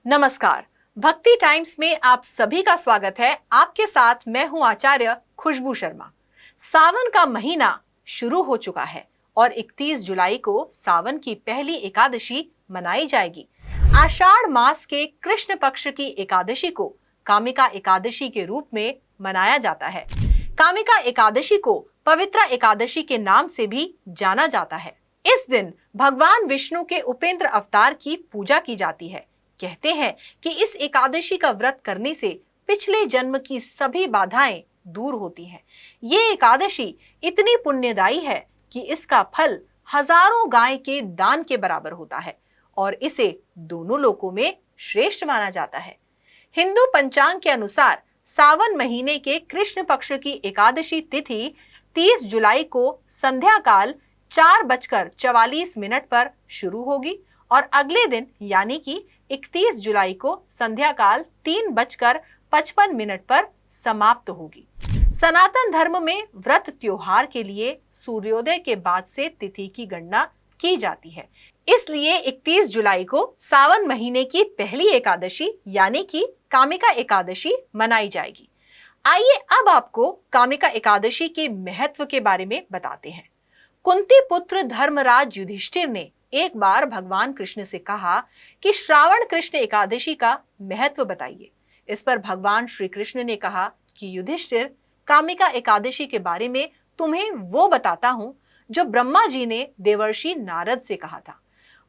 नमस्कार। भक्ति टाइम्स में आप सभी का स्वागत है। आपके साथ मैं हूं आचार्य खुशबू शर्मा। सावन का महीना शुरू हो चुका है और 31 जुलाई को सावन की पहली एकादशी मनाई जाएगी। आषाढ़ मास के कृष्ण पक्ष की एकादशी को कामिका एकादशी के रूप में मनाया जाता है। कामिका एकादशी को पवित्रा एकादशी के नाम से भी जाना जाता है। इस दिन भगवान विष्णु के उपेंद्र अवतार की पूजा की जाती है। कहते हैं कि इस एकादशी का व्रत करने से पिछले जन्म की सभी बाधाएं दूर होती हैं। ये एकादशी इतनी पुण्यदायी है कि इसका फल हजारों गाय के दान के बराबर होता है और इसे दोनों लोकों में श्रेष्ठ माना जाता है। हिंदू पंचांग के अनुसार सावन महीने के कृष्ण पक्ष की एकादशी तिथि 30 जुलाई को संध्या काल 4:44 पर शुरू होगी और अगले दिन यानी कि 31 जुलाई को संध्या काल 3:55 पर समाप्त होगी। सनातन धर्म में व्रत त्योहार के लिए सूर्योदय के बाद से तिथि की गणना की जाती है। इसलिए 31 जुलाई को सावन महीने की पहली एकादशी यानी कि कामिका एकादशी मनाई जाएगी। आइए अब आपको कामिका एकादशी के महत्व के बारे में बताते हैं। कुंती पुत्र धर्मराज युधिष्ठिर ने एक बार भगवान कृष्ण से कहा कि श्रावण कृष्ण एकादशी का महत्व बताइए। इस पर भगवान श्री कृष्ण ने कहा कि युधिष्ठिर, कामिका एकादशी के बारे में तुम्हें वो बताता हूं जो ब्रह्मा जी ने देवर्षि नारद से कहा था।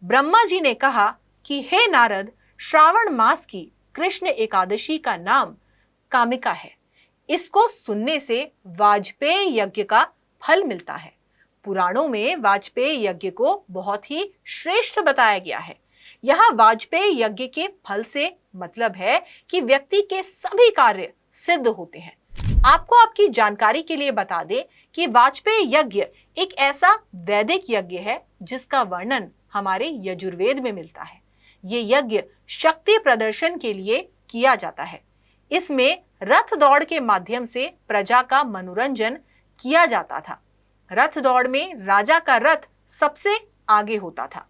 ब्रह्मा जी ने कहा कि हे नारद, श्रावण मास की कृष्ण एकादशी का नाम कामिका है। इसको सुनने से वाजपेय यज्ञ का फल मिलता है। पुराणों में वाजपेय यज्ञ को बहुत ही श्रेष्ठ बताया गया है। यहाँ वाजपेय यज्ञ के फल से मतलब है कि व्यक्ति के सभी कार्य सिद्ध होते हैं। आपको आपकी जानकारी के लिए बता दें कि वाजपेय यज्ञ एक ऐसा वैदिक यज्ञ है जिसका वर्णन हमारे यजुर्वेद में मिलता है। ये यज्ञ शक्ति प्रदर्शन के लिए किया जाता है। इसमें रथ दौड़ के माध्यम से प्रजा का मनोरंजन किया जाता था। रथ दौड़ में राजा का रथ सबसे आगे होता था।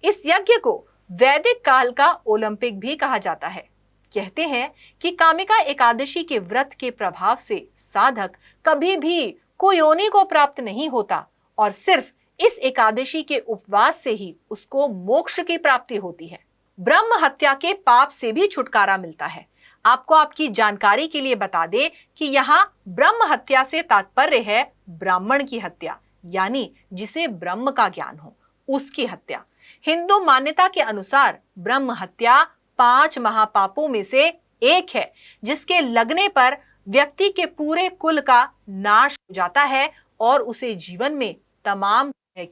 इस यज्ञ को वैदिक काल का ओलंपिक भी कहा जाता है। कहते हैं कि कामिका एकादशी के व्रत के प्रभाव से साधक कभी भी कुयोनि को प्राप्त नहीं होता और सिर्फ इस एकादशी के उपवास से ही उसको मोक्ष की प्राप्ति होती है। ब्रह्म हत्या के पाप से भी छुटकारा मिलता है। आपको आपकी जानकारी के लिए बता दें कि यहाँ ब्रह्म हत्या से तात्पर्य है ब्राह्मण की हत्या, यानी जिसे ब्रह्म का ज्ञान हो उसकी हत्या। हिंदू मान्यता के अनुसार ब्रह्म हत्या 5 महापापों में से एक है, जिसके लगने पर व्यक्ति के पूरे कुल का नाश हो जाता है और उसे जीवन में तमाम यहाँ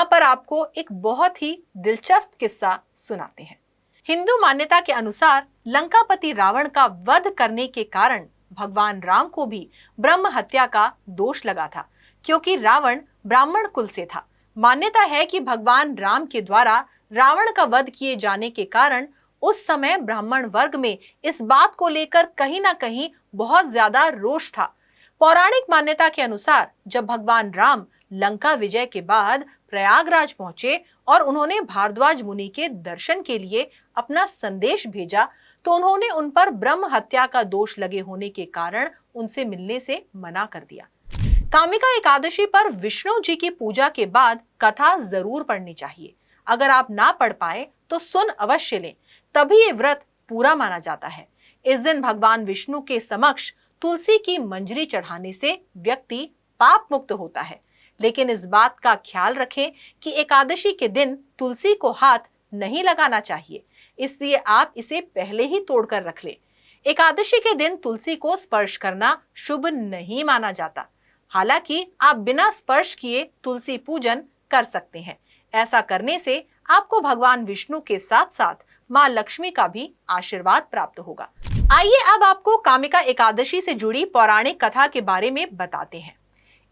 पर आपको एक बहुत ही दिलचस्प किस्सा सुनाते हैं। हिंदू मान्यता के अनुसार लंकापति रावण का वध करने के कारण भगवान राम को भी ब्रह्म हत्या का दोष लगा था, क्योंकि रावण ब्राह्मण कुल से था। मान्यता है कि भगवान राम के द्वारा रावण का वध किए जाने के कारण उस समय ब्राह्मण वर्ग में इस बात को लेकर कहीं ना कहीं बहुत ज्यादा रोष था। पौराणिक मान्यता के अनुसार जब भगवान राम लंका विजय के बाद प्रयागराज पहुंचे और उन्होंने भारद्वाज मुनि के दर्शन के लिए अपना संदेश भेजा, तो उन्होंने उन पर ब्रह्म हत्या का दोष लगे होने के कारण उनसे मिलने से मना कर दिया। कामिका एकादशी पर विष्णु जी की पूजा के बाद कथा जरूर पढ़नी चाहिए। अगर आप ना पढ़ पाए तो सुन अवश्य लें, तभी ये व्रत पूरा माना जाता है। इस दिन भगवान विष्णु के समक्ष तुलसी की मंजरी चढ़ाने से व्यक्ति पाप मुक्त होता है। लेकिन इस बात का ख्याल रखें कि एकादशी के दिन तुलसी को हाथ नहीं लगाना चाहिए, इसलिए आप इसे पहले ही तोड़कर रख लें। एकादशी के दिन तुलसी को स्पर्श करना शुभ नहीं माना जाता। हालांकि आप बिना स्पर्श किए तुलसी पूजन कर सकते हैं। ऐसा करने से आपको भगवान विष्णु के साथ साथ मां लक्ष्मी का भी आशीर्वाद प्राप्त होगा। आइए अब आपको कामिका एकादशी से जुड़ी पौराणिक कथा के बारे में बताते हैं।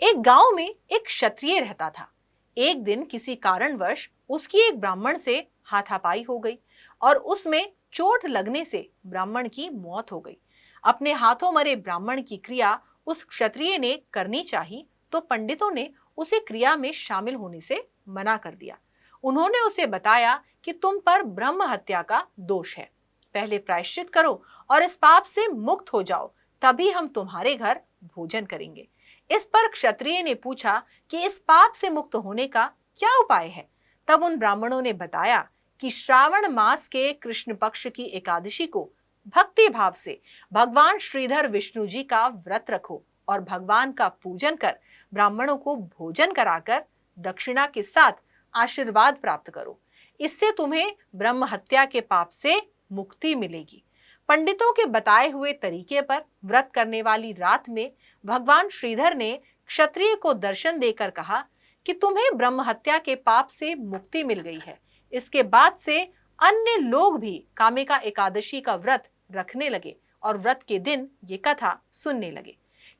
एक गांव में एक क्षत्रिय रहता था। एक दिन किसी कारणवश उसकी एक ब्राह्मण से हाथापाई हो गई और उसमें चोट लगने से ब्राह्मण की मौत हो गई। अपने हाथों मरे ब्राह्मण की क्रिया उस क्षत्रिय ने करनी चाहिए, तो पंडितों ने उसे क्रिया में शामिल होने से मना कर दिया। उन्होंने उसे बताया कि तुम पर ब्रह्म हत्या का दोष है, पहले प्रायश्चित करो और इस पाप से मुक्त हो जाओ, तभी हम तुम्हारे घर भोजन करेंगे। इस पर क्षत्रिय ने पूछा कि इस पाप से मुक्त होने का क्या उपाय है। तब उन ब्राह्मणों ने बताया कि श्रावण मास के कृष्ण पक्ष की एकादशी को भक्ति भाव से भगवान श्रीधर विष्णु जी का व्रत रखो और भगवान का पूजन कर ब्राह्मणों को भोजन कराकर दक्षिणा के साथ आशीर्वाद प्राप्त करो। इससे तुम्हें ब्रह्म हत्या के पाप से मुक्ति मिलेगी। पंडितों के बताए हुए तरीके पर व्रत करने वाली रात में भगवान श्रीधर ने क्षत्रिय को दर्शन देकर कहा कि तुम्हें ब्रह्म हत्या के पाप से मुक्ति मिल गई है। इसके बाद से अन्य लोग भी कामिका एकादशी का व्रत रखने लगे और व्रत के दिन ये कथा सुनने लगे।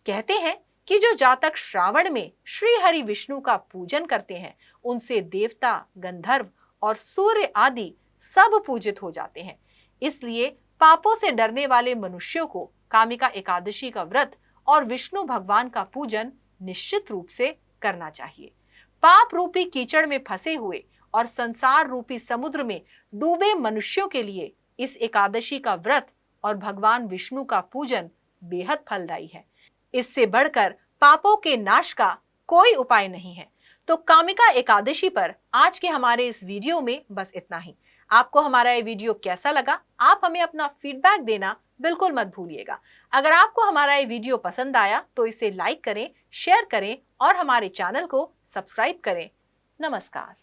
कहते हैं कि जो जातक श्रावण में श्री हरि विष्णु का पूजन करते हैं, उनसे देवता, गंधर्व और सूर्य आदि सब पूजित हो जाते हैं। इसलिए पापों से डरने वाले मनुष्यों को कामिका एकादशी का व्रत और विष्णु भगवान का पूजन निश्चित रूप से करना चाहिए। पाप रूपी कीचड़ में फंसे हुए और संसार रूपी समुद्र में डूबे मनुष्यों के लिए इस एकादशी का व्रत और भगवान विष्णु का पूजन बेहद फलदायी है। इससे बढ़कर पापों के नाश का कोई उपाय नहीं है। तो कामिका एकादशी पर आज के हमारे इस वीडियो में बस इतना ही। आपको हमारा ये वीडियो कैसा लगा, आप हमें अपना फीडबैक देना बिल्कुल मत भूलिएगा। अगर आपको हमारा ये वीडियो पसंद आया तो इसे लाइक करें, शेयर करें और हमारे चैनल को सब्सक्राइब करें। नमस्कार।